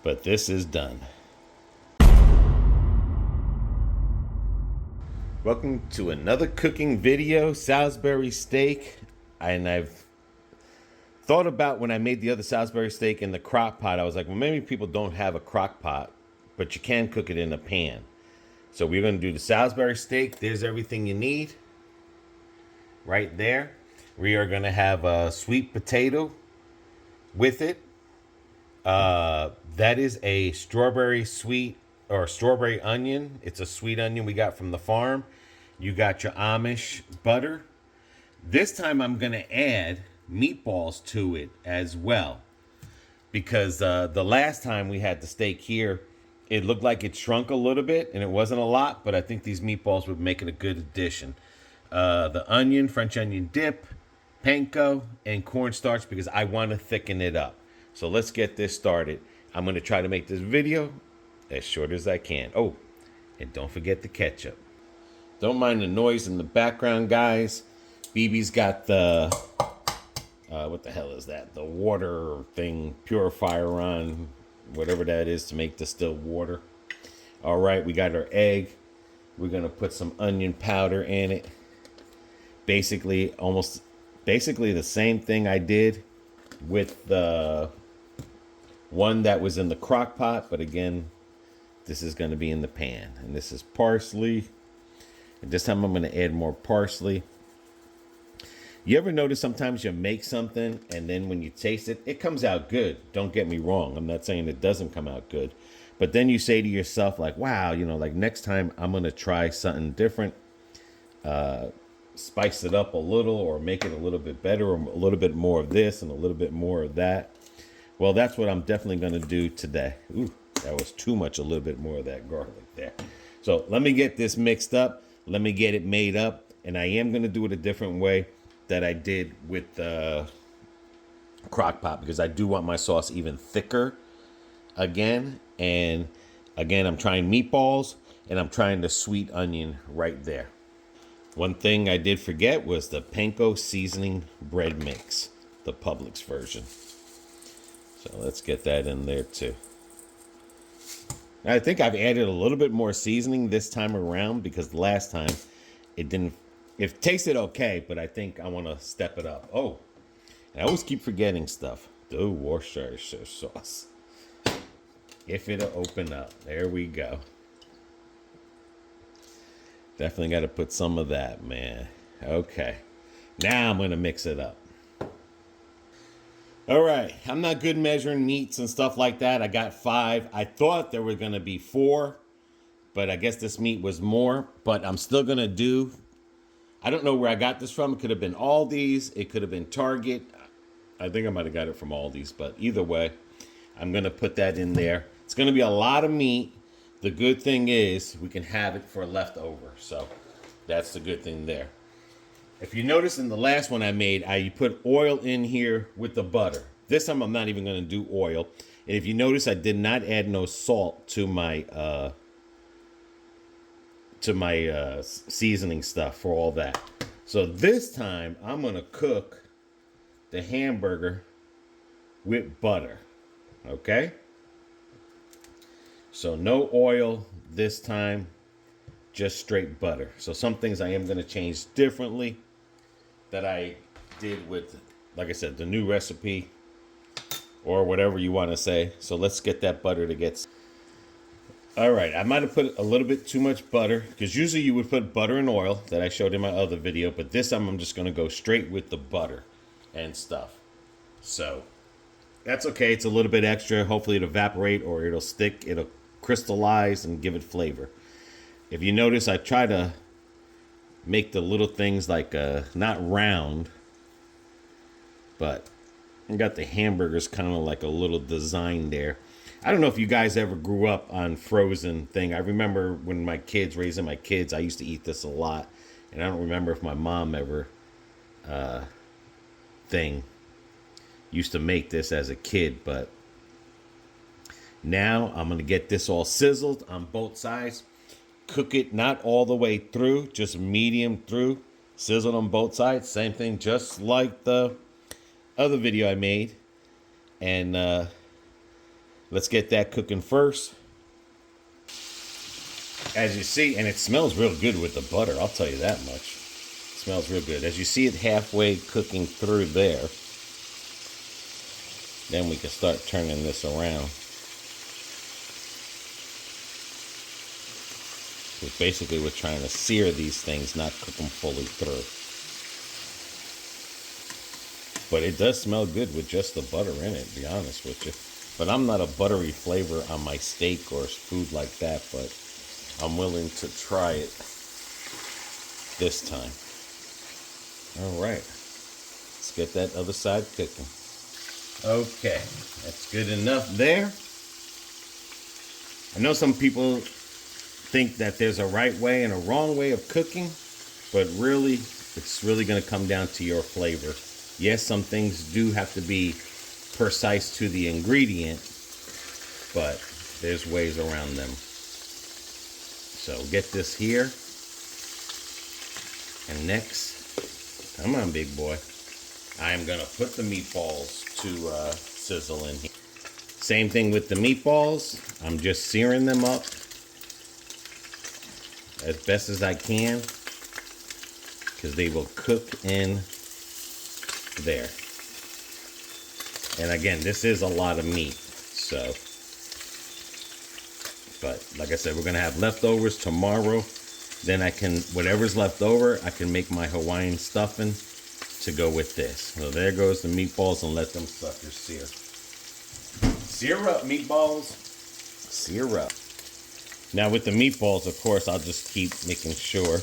but this is done. Welcome to another cooking video, Salisbury steak. And I've thought about when I made the other Salisbury steak in the crock pot, I was like, well, maybe people don't have a crock pot, but you can cook it in a pan. So we're going to do the Salisbury steak. There's everything you need right there. We are going to have a sweet potato with it. That is a strawberry sweet or strawberry onion. It's a sweet onion we got from the farm. You got your Amish butter. This time I'm going to add meatballs to it as well, because the last time we had the steak here, it looked like it shrunk a little bit and it wasn't a lot, but I think these meatballs would make it a good addition. The onion, French onion dip, panko, and cornstarch, because I want to thicken it up. So let's get this started. I'm going to try to make this video as short as I can. Oh, and don't forget the ketchup. Don't mind the noise in the background, guys. BB's got the, what the hell is that? The water thing, purifier on, whatever that is to make distilled water. All right, we got our egg. We're going to put some onion powder in it. Basically the same thing I did with the one that was in the crock pot, but again, this is going to be in the pan. And this is parsley. And this time I'm going to add more parsley. You ever notice sometimes you make something and then when you taste it, it comes out good. Don't get me wrong. I'm not saying it doesn't come out good. But then you say to yourself, like, wow, you know, like next time I'm going to try something different. Spice it up a little or make it a little bit better, or a little bit more of this and a little bit more of that. Well, that's what I'm definitely going to do today. Ooh, that was too much, a little bit more of that garlic there. So let me get this mixed up. Let me get it made up. And I am going to do it a different way that I did with the crock pot, because I do want my sauce even thicker again. And again, I'm trying meatballs and I'm trying the sweet onion right there. One thing I did forget was the panko seasoning bread mix, the Publix version. So let's get that in there too. I think I've added a little bit more seasoning this time around, because last time it tasted okay, but I think I want to step it up. Oh, and I always keep forgetting stuff. The Worcestershire sauce. If it'll open up. There we go. Definitely got to put some of that, man. Okay. Now I'm going to mix it up. All right. I'm not good measuring meats and stuff like that. I got 5. I thought there were going to be 4, but I guess this meat was more. But I'm still going to do, I don't know where I got this from. It could have been Aldi's. It could have been Target. I think I might have got it from Aldi's, but either way, I'm going to put that in there. It's going to be a lot of meat. The good thing is we can have it for leftover. So that's the good thing there. If you notice in the last one I made, I put oil in here with the butter. This time I'm not even going to do oil. And if you notice, I did not add no salt to my seasoning stuff for all that. So this time I'm going to cook the hamburger with butter. Okay? So no oil this time, just straight butter. So some things I am going to change differently that I did with, like I said, the new recipe or whatever you want to say. So let's get that butter to get. All right, I might have put a little bit too much butter, because usually you would put butter and oil that I showed in my other video, but this time I'm just going to go straight with the butter and stuff. So that's okay. It's a little bit extra. Hopefully it'll evaporate or it'll stick. It'll crystallize and give it flavor. If you notice, I try to make the little things like not round, but I got the hamburgers kind of like a little design there. I don't know if you guys ever grew up on frozen thing. I remember when raising my kids, I used to eat this a lot, and I don't remember if my mom ever used to make this as a kid, but now I'm going to get this all sizzled on both sides. Cook it not all the way through, just medium through. Sizzled on both sides. Same thing, just like the other video I made. And Let's get that cooking first. As you see, and it smells real good with the butter, I'll tell you that much. It smells real good. As you see it halfway cooking through there, then we can start turning this around. Because basically we're trying to sear these things, not cook them fully through. But it does smell good with just the butter in it, to be honest with you. But I'm not a buttery flavor on my steak or food like that, but I'm willing to try it this time. All right. Let's get that other side cooking. Okay, that's good enough there. I know some people think that there's a right way and a wrong way of cooking, but really, it's really going to come down to your flavor. Yes, some things do have to be precise to the ingredient, but there's ways around them. So get this here. And next, come on, big boy. I am going to put the meatballs to sizzle in here. Same thing with the meatballs. I'm just searing them up as best as I can, because they will cook in there. And again, this is a lot of meat, so, but like I said, we're gonna have leftovers tomorrow. Then I can, whatever's left over, I can make my Hawaiian stuffing to go with this. So there goes the meatballs, and let them suckers sear. Sear up, meatballs. Sear up. Now with the meatballs, of course, I'll just keep making sure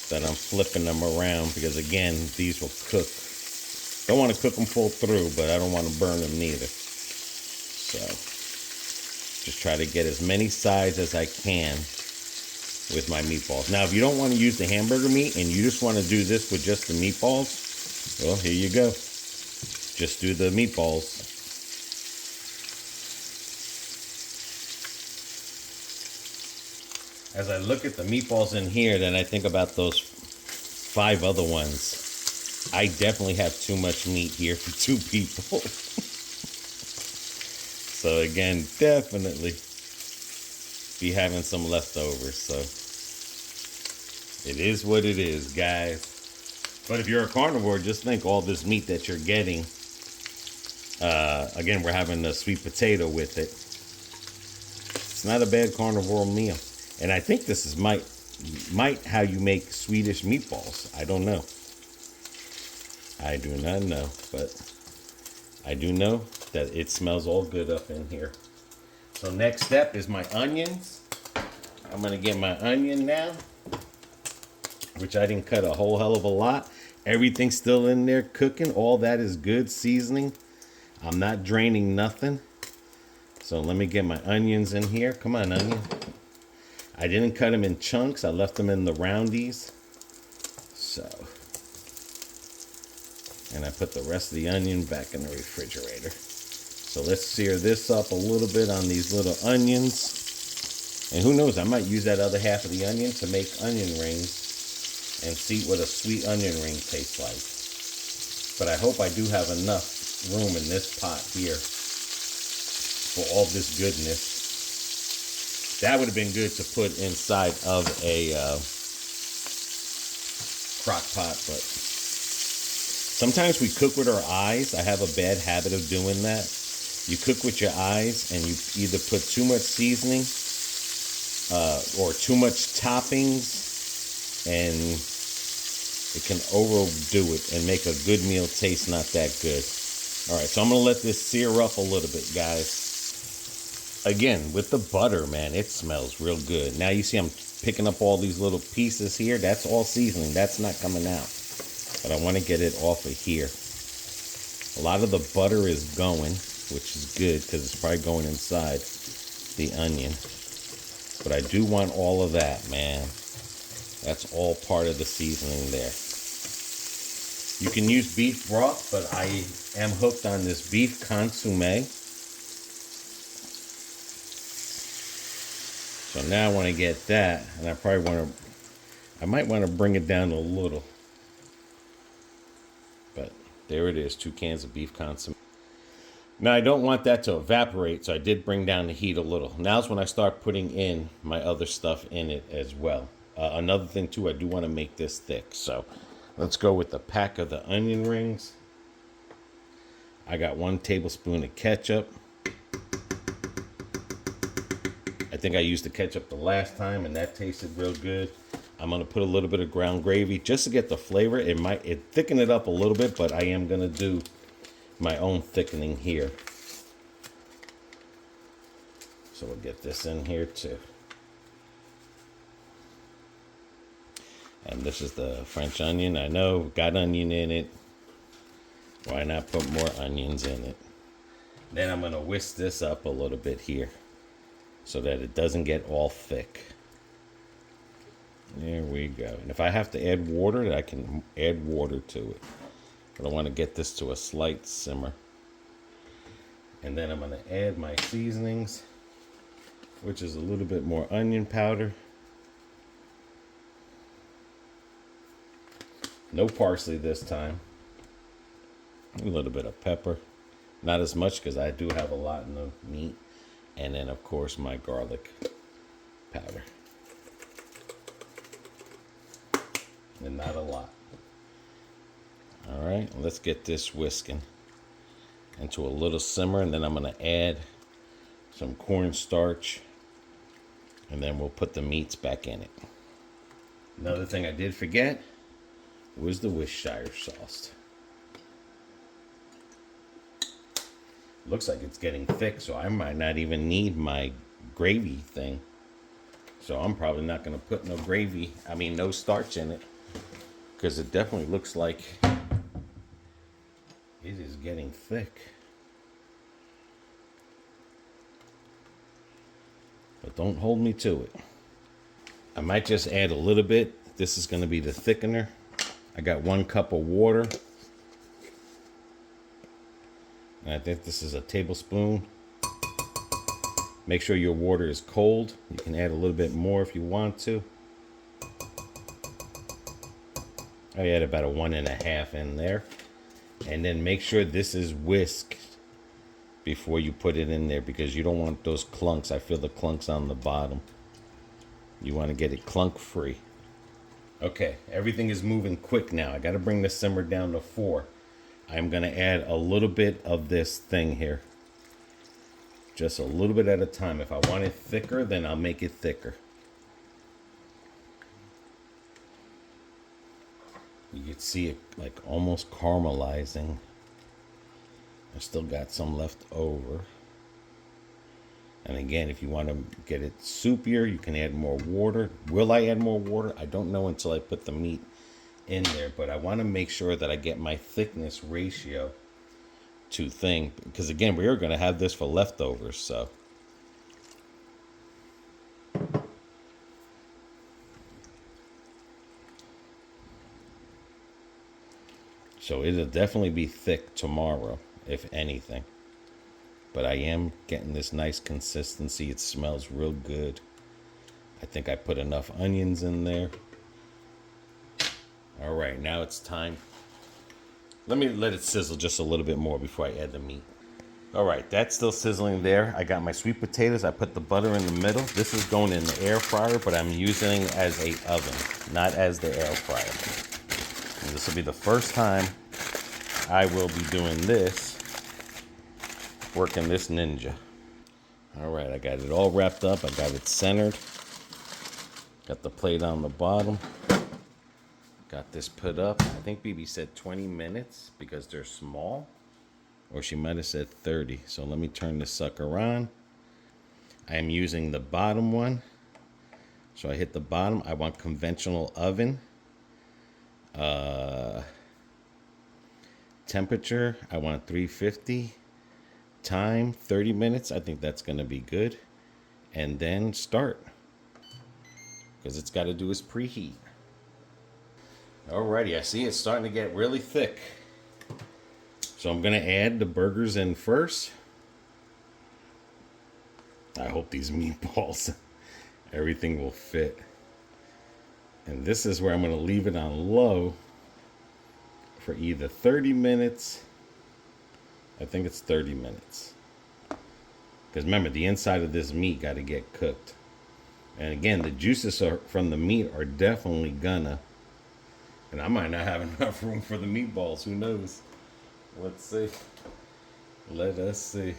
that I'm flipping them around, because again, these will cook. Don't want to cook them full through, but I don't want to burn them neither. So just try to get as many sides as I can with my meatballs. Now, if you don't want to use the hamburger meat and you just want to do this with just the meatballs, well, here you go. Just do the meatballs. As I look at the meatballs in here, then I think about those 5 other ones. I definitely have too much meat here for 2 people. So again, definitely be having some leftovers. So it is what it is, guys. But if you're a carnivore, just think all this meat that you're getting. Again, we're having a sweet potato with it. It's not a bad carnivore meal. And I think this is might how you make Swedish meatballs. I don't know. I do not know, but I do know that it smells all good up in here. So next step is my onions. I'm gonna get my onion now, which I didn't cut a whole hell of a lot. Everything's still in there cooking. All that is good seasoning. I'm not draining nothing. So let me get my onions in here. Come on, onion. I didn't cut them in chunks. I left them in the roundies. So, and I put the rest of the onion back in the refrigerator. So let's sear this up a little bit on these little onions. And who knows, I might use that other half of the onion to make onion rings and see what a sweet onion ring tastes like. But I hope I do have enough room in this pot here for all this goodness. That would have been good to put inside of a crock pot, but sometimes we cook with our eyes. I have a bad habit of doing that. You cook with your eyes and you either put too much seasoning or too much toppings, and it can overdo it and make a good meal taste not that good. All right, so I'm going to let this sear up a little bit, guys. Again, with the butter, man, it smells real good. Now you see I'm picking up all these little pieces here. That's all seasoning. That's not coming out. But I want to get it off of here. A lot of the butter is going, which is good because it's probably going inside the onion. But I do want all of that, man. That's all part of the seasoning there. You can use beef broth, but I am hooked on this beef consomme. So now I want to get that, and I might want to bring it down a little. But there it is, 2 cans of beef consomme. Now I don't want that to evaporate, so I did bring down the heat a little. Now's when I start putting in my other stuff in it as well. Another thing too, I do want to make this thick, so let's go with the pack of the onion rings. I got 1 tablespoon of ketchup. I think I used the ketchup the last time and that tasted real good. I'm gonna put a little bit of ground gravy just to get the flavor. It thicken it up a little bit, but I am gonna do my own thickening here. So we'll get this in here too. And this is the French onion. I know, got onion in it. Why not put more onions in it? Then I'm gonna whisk this up a little bit here so that it doesn't get all thick. There we go. And if I have to add water, I can add water to it. But I want to get this to a slight simmer. And then I'm going to add my seasonings, which is a little bit more onion powder. No parsley this time. A little bit of pepper. Not as much because I do have a lot in the meat. And then, of course, my garlic powder. And not a lot. All right, let's get this whisking into a little simmer, and then I'm going to add some cornstarch, and then we'll put the meats back in it. Another thing I did forget was the Worcestershire sauce. Looks like it's getting thick, so I might not even need my gravy thing. So I'm probably not going to put no starch in it, because it definitely looks like it is getting thick. But don't hold me to it. I might just add a little bit. This is going to be the thickener. I got 1 cup of water. And I think this is a tablespoon. Make sure your water is cold. You can add a little bit more if you want to. I add about a 1.5 in there. And then make sure this is whisked before you put it in there, because you don't want those clunks. I feel the clunks on the bottom. You want to get it clunk free. Okay, everything is moving quick now. I got to bring the simmer down to 4. I'm going to add a little bit of this thing here. Just a little bit at a time. If I want it thicker, then I'll make it thicker. You can see it like almost caramelizing. I still got some left over. And again, if you want to get it soupier, you can add more water. Will I add more water? I don't know until I put the meat in there, but I want to make sure that I get my thickness ratio to thing, because again, we are going to have this for leftovers, so. So it'll definitely be thick tomorrow, if anything. But I am getting this nice consistency. It smells real good. I think I put enough onions in there. All right, now it's time. Let me let it sizzle just a little bit more before I add the meat. All right, that's still sizzling there. I got my sweet potatoes. I put the butter in the middle. This is going in the air fryer, but I'm using it as a oven, not as the air fryer. And this will be the first time I will be doing this, working this ninja. All right, I got it all wrapped up. I got it centered. Got the plate on the bottom. Got this put up. I think BB said 20 minutes because they're small. Or she might have said 30. So let me turn this sucker on. I am using the bottom one. So I hit the bottom. I want conventional oven. Temperature, I want 350. Time, 30 minutes. I think that's going to be good. And then start. Because it's got to do is preheat. Alrighty, I see it's starting to get really thick. So I'm going to add the burgers in first. I hope these meatballs, everything will fit. And this is where I'm going to leave it on low for either 30 minutes I think it's 30 minutes. Because remember, the inside of this meat got to get cooked. And again, the juices from the meat are definitely gonna. And I might not have enough room for the meatballs. Who knows? Let's see. Let us see.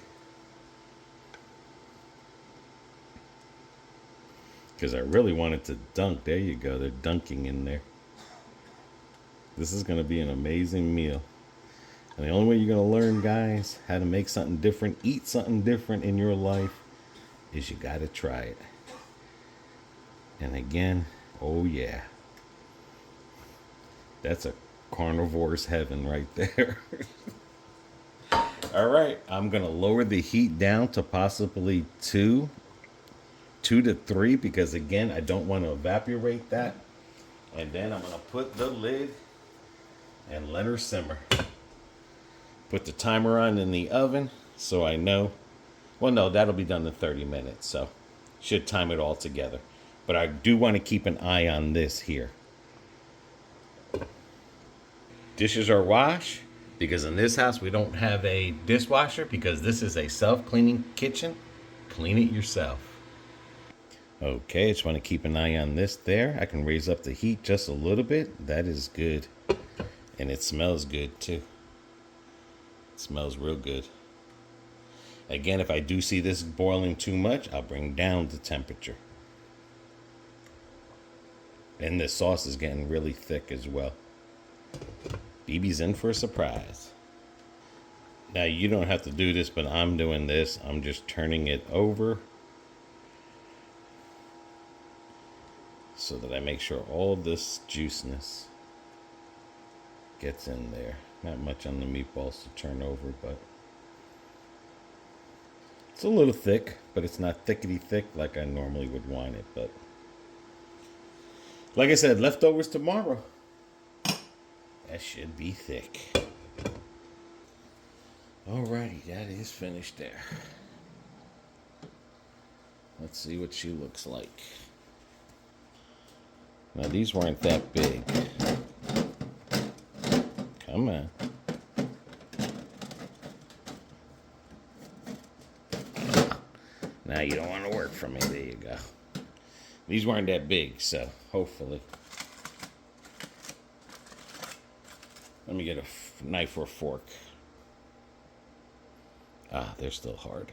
Because I really wanted to dunk. There you go. They're dunking in there. This is going to be an amazing meal. And the only way you're going to learn, guys, how to make something different, eat something different in your life, is you got to try it. And again, oh yeah. That's a carnivore's heaven right there. All right, I'm going to lower the heat down to possibly 2 to 3, because again, I don't want to evaporate that. And then I'm going to put the lid and let her simmer. Put the timer on in the oven so I know. Well, no, that'll be done in 30 minutes, so should time it all together. But I do want to keep an eye on this here. Dishes are washed, because in this house we don't have a dishwasher, because this is a self-cleaning kitchen. Clean it yourself. Okay, I just want to keep an eye on this there. I can raise up the heat just a little bit. That is good. And it smells good too. It smells real good. Again, if I do see this boiling too much, I'll bring down the temperature. And the sauce is getting really thick as well. BB's in for a surprise. Now, you don't have to do this, but I'm doing this. I'm just turning it over so that I make sure all this juiciness gets in there. Not much on the meatballs to turn over, but it's a little thick, but it's not thickety thick like I normally would want it. But like I said, leftovers tomorrow. That should be thick. Alrighty, that is finished there. Let's see what she looks like. Now, these weren't that big. Come on. Now you don't want to work for me. There you go. These weren't that big, so hopefully. Let me get a knife or a fork. Ah, they're still hard.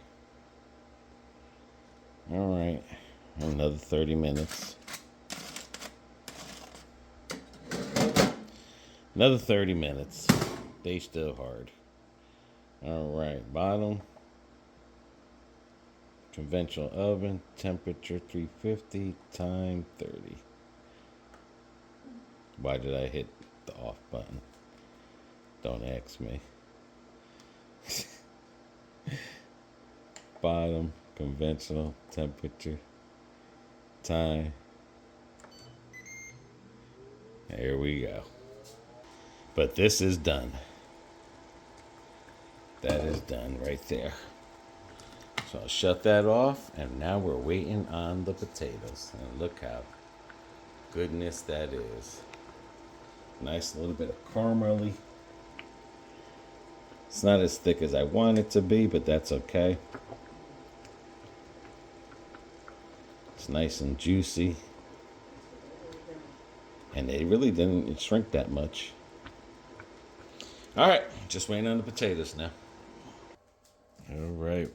All right, another 30 minutes. Another 30 minutes. They still hard. All right, bottom. Conventional oven, temperature 350, time 30. Why did I hit the off button? Don't ask me. Bottom, conventional, temperature, time. Here we go. But this is done. That is done right there. So I'll shut that off, and now we're waiting on the potatoes. And look how goodness that is. Nice little bit of caramelly. It's not as thick as I want it to be, but that's okay. It's nice and juicy. And they really didn't shrink that much. All right, just waiting on the potatoes now. All right.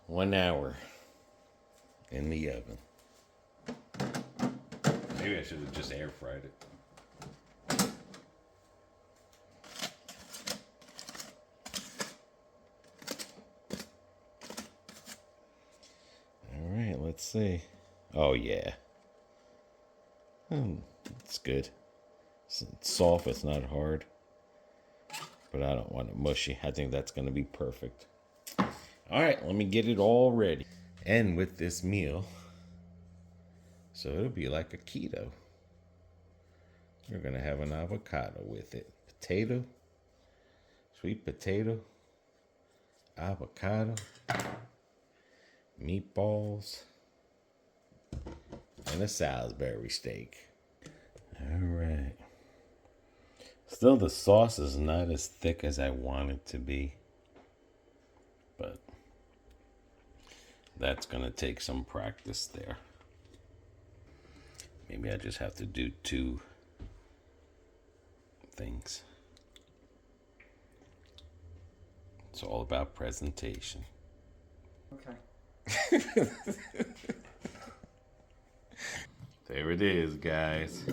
1 hour in the oven. Maybe I should have just air fried it. All right, let's see. Oh, yeah. It's good. It's soft, it's not hard. But I don't want it mushy. I think that's going to be perfect. All right, let me get it all ready. And with this meal, so it'll be like a keto. We're going to have an avocado with it. Potato, sweet potato, avocado, meatballs, and a Salisbury steak. All right. Still, the sauce is not as thick as I want it to be. But that's going to take some practice there. Maybe I just have to do 2 things. It's all about presentation. Okay. There it is, guys.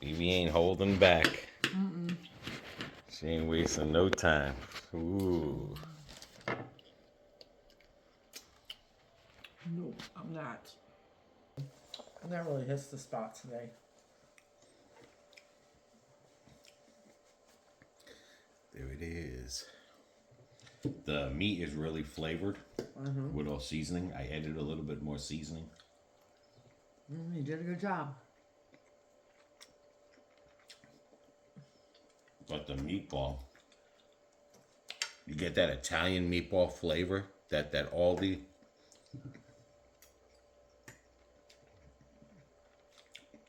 Evie ain't holding back. She ain't wasting no time. Ooh. No, I'm not. That really hits the spot today. There it is. The meat is really flavored with all seasoning. I added a little bit more seasoning. You did a good job. But the meatball, you get that Italian meatball flavor, that Aldi.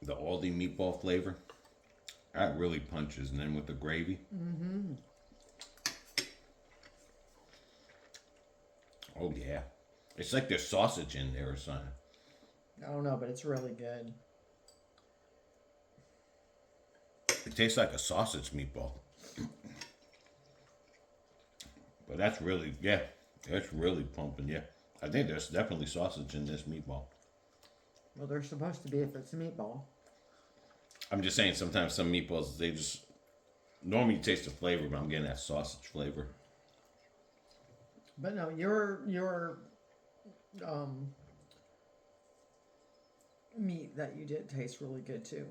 The Aldi meatball flavor. That really punches. And then with the gravy. Oh, yeah. It's like there's sausage in there or something. I don't know, but it's really good. It tastes like a sausage meatball. But that's really, yeah, it's really pumping, yeah. I think there's definitely sausage in this meatball. Well, they're supposed to be if it's a meatball. I'm just saying sometimes some meatballs, they just, normally you taste the flavor, but I'm getting that sausage flavor. But no, your meat that you did taste really good too.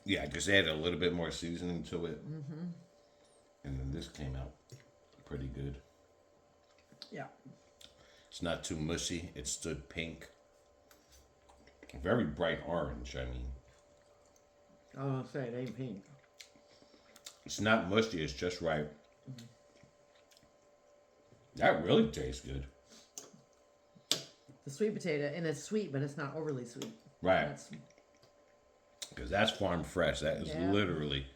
Yeah, I just added a little bit more seasoning to it. And then this came out pretty good. Yeah. It's not too mushy. It stood pink. Very bright orange, I mean. I was going to say, it ain't pink. It's not mushy, it's just right. That really tastes good. The sweet potato, and it's sweet, but it's not overly sweet. Right. Because that's farm fresh. That is literally,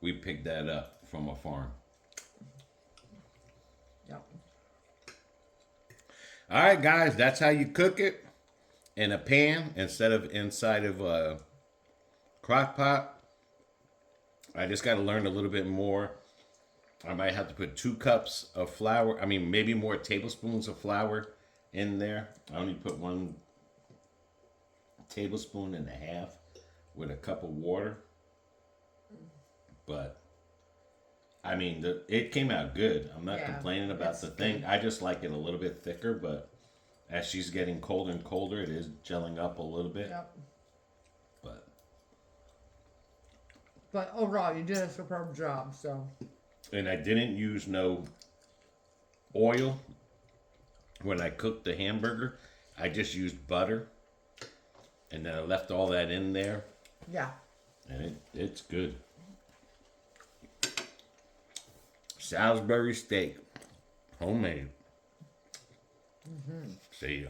we picked that up from a farm. Yep. All right, guys, that's how you cook it in a pan instead of inside of a crock pot. I just got to learn a little bit more. I might have to put 2 cups of flour. I mean, maybe more tablespoons of flour in there. I only put 1 tablespoon and a half with a cup of water. But, I mean, it came out good. I'm not complaining about the thing. Good. I just like it a little bit thicker, but as she's getting colder and colder, it is gelling up a little bit. Yep. But overall, you did a superb job, so. And I didn't use no oil when I cooked the hamburger. I just used butter. And then I left all that in there. Yeah. And it's good. Salisbury steak. Homemade. See ya.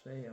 See ya.